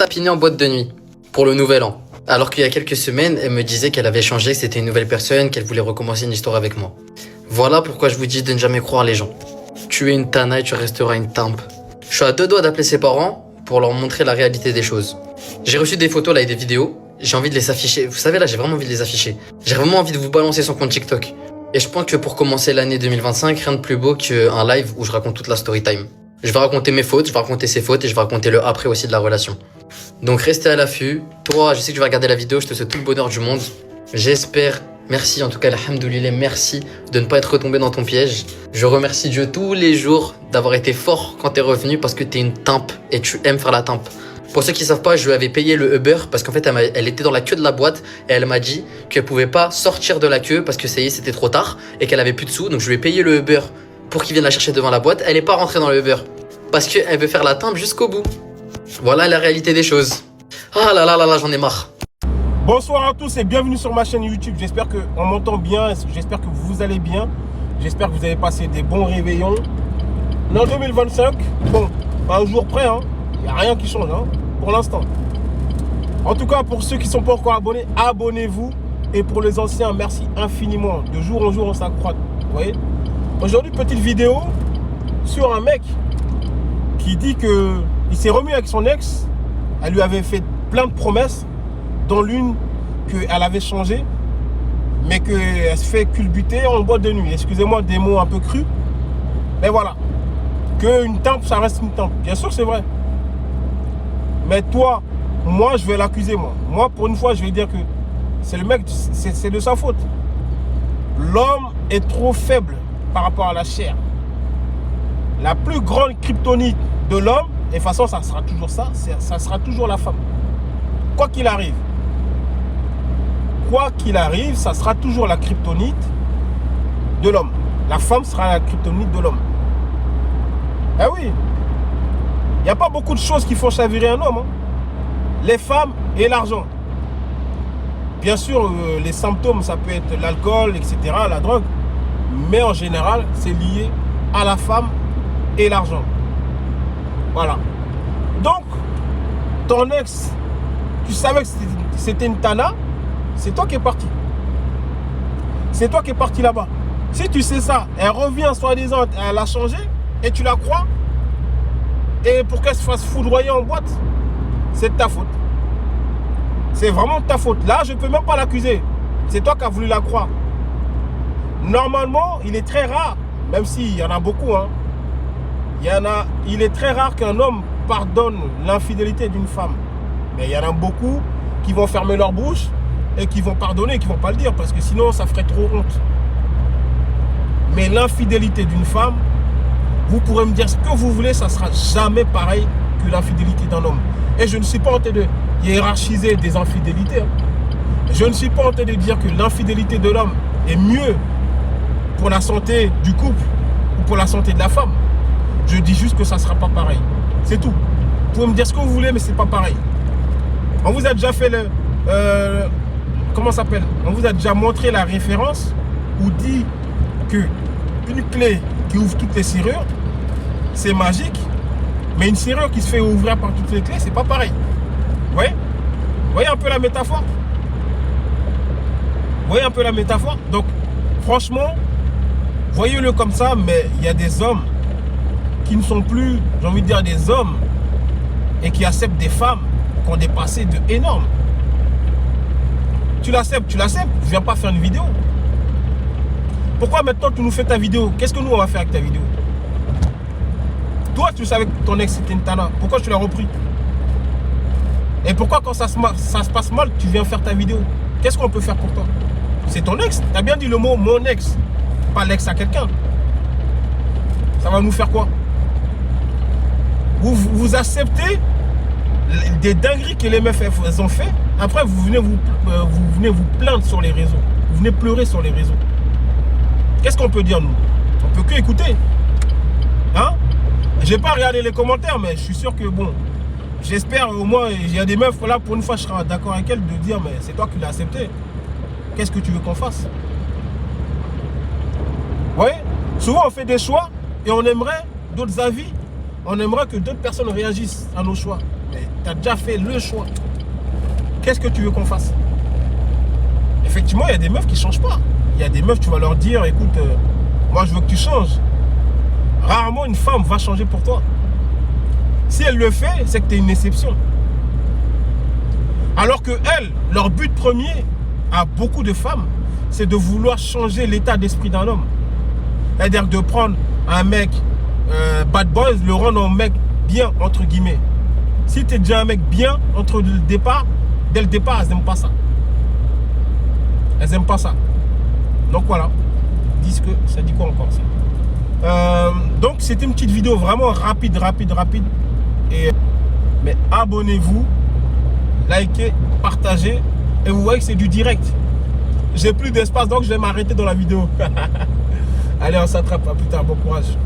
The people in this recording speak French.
tapiné en boîte de nuit pour le nouvel an. Alors qu'il y a quelques semaines, elle me disait qu'elle avait changé, que c'était une nouvelle personne, qu'elle voulait recommencer une histoire avec moi. Voilà pourquoi je vous dis de ne jamais croire les gens. Tu es une tana et tu resteras une timpe. Je suis à deux doigts d'appeler ses parents pour leur montrer la réalité des choses. J'ai reçu des photos là et des vidéos. J'ai envie de les afficher. Vous savez là, j'ai vraiment envie de les afficher. J'ai vraiment envie de vous balancer son compte TikTok. Et je pense que pour commencer l'année 2025, rien de plus beau qu'un live où je raconte toute la story time. Je vais raconter mes fautes, je vais raconter ses fautes et je vais raconter le après aussi de la relation. Donc restez à l'affût. Toi, je sais que tu vas regarder la vidéo, je te souhaite tout le bonheur du monde. J'espère, merci en tout cas, alhamdoulilah, merci de ne pas être retombé dans ton piège. Je remercie Dieu tous les jours d'avoir été fort quand t'es revenu parce que t'es une timpe et tu aimes faire la timpe. Pour ceux qui savent pas, je lui avais payé le Uber parce qu'en fait, elle était dans la queue de la boîte et elle m'a dit qu'elle pouvait pas sortir de la queue parce que ça y est, c'était trop tard et qu'elle avait plus de sous. Donc je lui ai payé le Uber pour qu'il vienne la chercher devant la boîte. Elle est pas rentrée dans le Uber parce qu'elle veut faire la timpe jusqu'au bout. Voilà la réalité des choses. Ah là là là là, j'en ai marre. Bonsoir à tous et bienvenue sur ma chaîne YouTube. J'espère qu'on m'entend bien, j'espère que vous allez bien. J'espère que vous avez passé des bons réveillons. En 2025, bon, pas un jour près, hein. Il n'y a rien qui change, hein, pour l'instant. En tout cas, pour ceux qui ne sont pas encore abonnés, abonnez-vous. Et pour les anciens, merci infiniment. De jour en jour, on s'accroît. Vous voyez. Aujourd'hui, petite vidéo sur un mec qui dit qu'il s'est remis avec son ex. Elle lui avait fait plein de promesses, dont l'une qu'elle avait changé, mais qu'elle se fait culbuter en boîte de nuit. Excusez-moi des mots un peu crus. Mais voilà. Qu'une timpe, ça reste une timpe. Bien sûr, c'est vrai. Mais toi, moi, je vais l'accuser, moi. Moi, pour une fois, je vais dire que c'est le mec, c'est de sa faute. L'homme est trop faible par rapport à la chair. La plus grande kryptonite de l'homme, et de toute façon, ça sera toujours ça, ça sera toujours la femme. Quoi qu'il arrive. Quoi qu'il arrive, ça sera toujours la kryptonite de l'homme. La femme sera la kryptonite de l'homme. Eh oui. Il n'y a pas beaucoup de choses qui font chavirer un homme. Hein. Les femmes et l'argent. Bien sûr, les symptômes, ça peut être l'alcool, etc., la drogue. Mais en général, c'est lié à la femme et l'argent. Voilà. Donc, ton ex, tu savais que c'était une tana, c'est toi qui es parti. C'est toi qui es parti là-bas. Si tu sais ça, elle revient soi-disant, elle a changé, et tu la crois, et pour qu'elle se fasse foudroyer en boîte, c'est de ta faute. C'est vraiment de ta faute. Là, je ne peux même pas l'accuser. C'est toi qui as voulu la croire. Normalement, il est très rare, même s'il y en a beaucoup, hein, il est très rare qu'un homme pardonne l'infidélité d'une femme. Mais il y en a beaucoup qui vont fermer leur bouche et qui vont pardonner, qui ne vont pas le dire, parce que sinon, ça ferait trop honte. Mais l'infidélité d'une femme, vous pourrez me dire ce que vous voulez, ça ne sera jamais pareil que l'infidélité d'un homme. Et je ne suis pas en train de hiérarchiser des infidélités. Je ne suis pas en train de dire que l'infidélité de l'homme est mieux pour la santé du couple ou pour la santé de la femme. Je dis juste que ça ne sera pas pareil. C'est tout. Vous pouvez me dire ce que vous voulez, mais ce n'est pas pareil. On vous a déjà fait le... comment ça s'appelle? On vous a déjà montré la référence où dit que une clé qui ouvre toutes les serrures, c'est magique, mais une serrure qui se fait ouvrir par toutes les clés, c'est pas pareil. Vous voyez? Vous voyez un peu la métaphore? Vous voyez un peu la métaphore? Donc, franchement, voyez-le comme ça, mais il y a des hommes qui ne sont plus, j'ai envie de dire, des hommes et qui acceptent des femmes qui ont des passés de énormes. Tu l'acceptes, je viens pas faire une vidéo. Pourquoi maintenant tu nous fais ta vidéo? Qu'est-ce que nous on va faire avec ta vidéo? Toi tu savais que ton ex c'était une tana. Pourquoi tu l'as repris? Et pourquoi quand ça se passe mal, tu viens faire ta vidéo? Qu'est-ce qu'on peut faire pour toi? C'est ton ex. Tu as bien dit le mot mon ex. Pas l'ex à quelqu'un. Ça va nous faire quoi? Vous acceptez des dingueries que les meufs elles ont fait. Après vous venez vous plaindre sur les réseaux. Vous venez pleurer sur les réseaux. Qu'est-ce qu'on peut dire nous? On peut que écouter. Hein? J'ai pas regardé les commentaires, mais je suis sûr que bon, j'espère au moins, il y a des meufs là, pour une fois je serai d'accord avec elles de dire mais c'est toi qui l'as accepté. Qu'est-ce que tu veux qu'on fasse? Vous voyez? Souvent on fait des choix et on aimerait d'autres avis. On aimerait que d'autres personnes réagissent à nos choix. Mais Tu as déjà fait le choix. Qu'est-ce que tu veux qu'on fasse? Effectivement, il y a des meufs qui ne changent pas. Il y a des meufs, tu vas leur dire, écoute, moi je veux que tu changes. Rarement une femme va changer pour toi. Si elle le fait, c'est que tu es une exception. Alors que elles, leur but premier, à beaucoup de femmes, c'est de vouloir changer l'état d'esprit d'un homme. C'est-à-dire de prendre un mec bad boy, le rendre un mec bien, entre guillemets. Si tu es déjà un mec bien, dès le départ, elles n'aiment pas ça. Elles n'aiment pas ça. Donc voilà. Disent que ça dit quoi encore ça? Donc c'était une petite vidéo vraiment rapide. Mais abonnez-vous, likez, partagez. Et vous voyez que c'est du direct. J'ai plus d'espace, donc je vais m'arrêter dans la vidéo. Allez, on s'attrape. À plus tard. Bon courage.